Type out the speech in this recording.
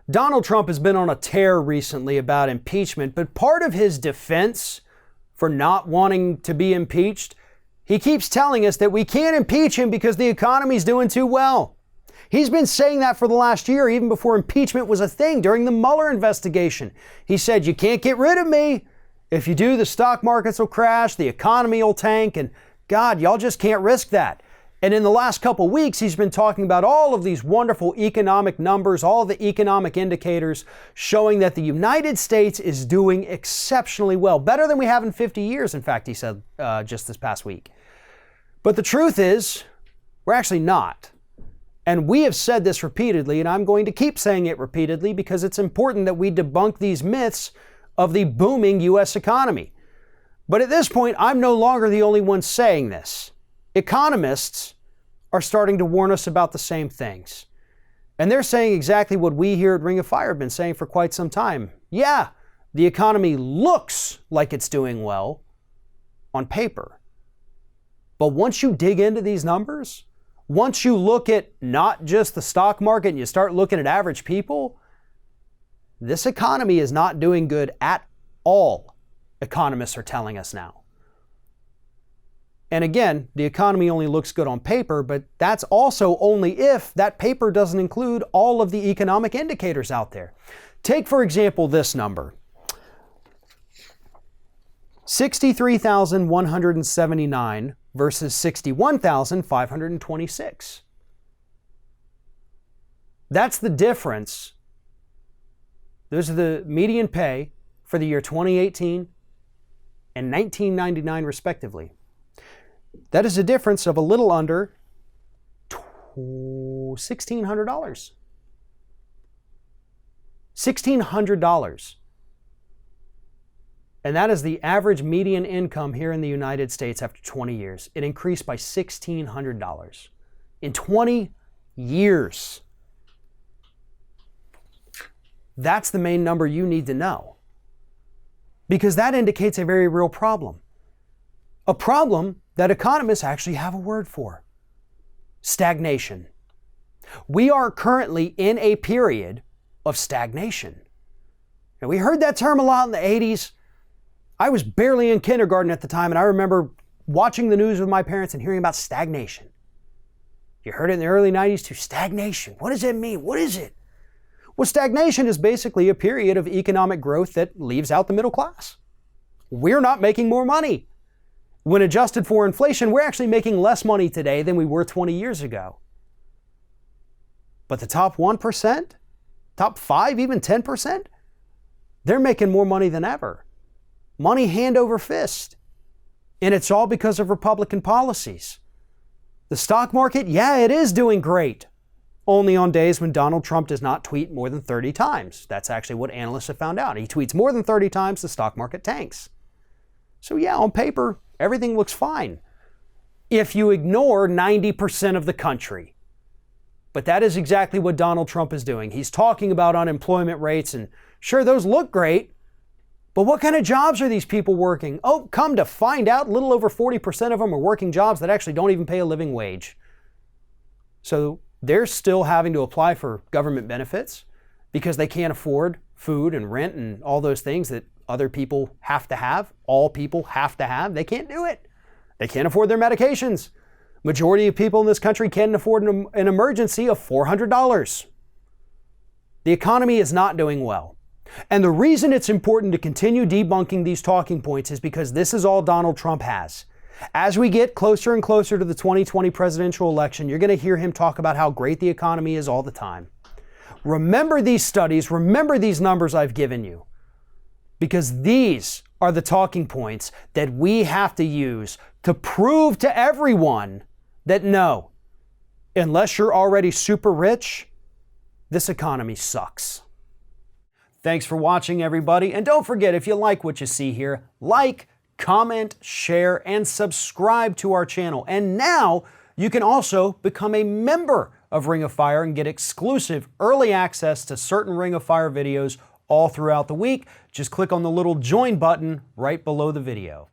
Donald Trump has been on a tear recently about impeachment, but part of his defense for not wanting to be impeached, he keeps telling us that we can't impeach him because the economy's doing too well. He's been saying that for the last year, even before impeachment was a thing during the Mueller investigation. He said, you can't get rid of me. If you do, the stock markets will crash, the economy will tank, and God, y'all just can't risk that. And in the last couple weeks, he's been talking about all of these wonderful economic numbers, all the economic indicators showing that the United States is doing exceptionally well, better than we have in 50 years, in fact, he said just this past week. But the truth is, we're actually not. And we have said this repeatedly, and I'm going to keep saying it repeatedly because it's important that we debunk these myths of the booming U.S. economy. But at this point, I'm no longer the only one saying this. Economists are starting to warn us about the same things. And they're saying exactly what we here at Ring of Fire have been saying for quite some time. Yeah, the economy looks like it's doing well on paper. But once you dig into these numbers, once you look at not just the stock market and you start looking at average people, this economy is not doing good at all, economists are telling us now. And again, the economy only looks good on paper, but that's also only if that paper doesn't include all of the economic indicators out there. Take, for example, this number. 63,179 versus 61,526. That's the difference. Those are the median pay for the year 2018 and 1999 respectively. That is a difference of a little under $1,600. $1,600. And that is the average median income here in the United States after 20 years. It increased by $1,600 in 20 years. That's the main number you need to know, because that indicates a very real problem. A problem that economists actually have a word for: stagnation. We are currently in a period of stagnation. And we heard that term a lot in the 80s. I was barely in kindergarten at the time, and I remember watching the news with my parents and hearing about stagnation. You heard it in the early 90s too. Stagnation. What does it mean? What is it? Well, stagnation is basically a period of economic growth that leaves out the middle class. We're not making more money. When adjusted for inflation, we're actually making less money today than we were 20 years ago. But the top 1%, top 5, even 10%, they're making more money than ever. Money hand over fist. And it's all because of Republican policies. The stock market, yeah, it is doing great. Only on days when Donald Trump does not tweet more than 30 times. That's actually what analysts have found out. He tweets more than 30 times, the stock market tanks. So yeah, on paper, everything looks fine if you ignore 90% of the country. But that is exactly what Donald Trump is doing. He's talking about unemployment rates, and sure, those look great, but what kind of jobs are these people working? Oh, come to find out, a little over 40% of them are working jobs that actually don't even pay a living wage. So they're still having to apply for government benefits because they can't afford food and rent and all those things that other people have to have, all people have to have. They can't do it. They can't afford their medications. Majority of people in this country can't afford an emergency of $400. The economy is not doing well. And the reason it's important to continue debunking these talking points is because this is all Donald Trump has. As we get closer and closer to the 2020 presidential election, you're going to hear him talk about how great the economy is all the time. Remember these studies, remember these numbers I've given you, because these are the talking points that we have to use to prove to everyone that no, unless you're already super rich, this economy sucks. Thanks for watching, everybody. And don't forget, if you like what you see here, like, comment, share, and subscribe to our channel. And now you can also become a member of Ring of Fire and get exclusive early access to certain Ring of Fire videos all throughout the week. Just click on the little join button right below the video.